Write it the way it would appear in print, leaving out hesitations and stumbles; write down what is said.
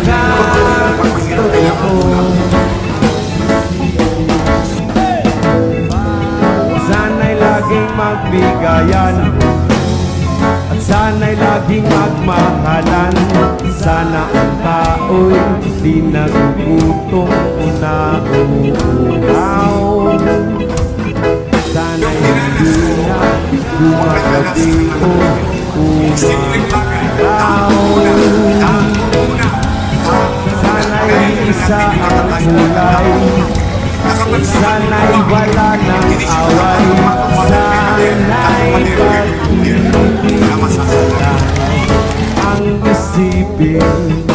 nakakatotoo. Sana'y laging magbigayan at sana'y laging magmahalan. Sana ang tao'y di nagugutom o nauuhaw. Sana'y hindi na gumagabi o umaraw. Sana'y isa ang kulay, sana'y wala ng away. Sana'y pag-ibig ang isipin.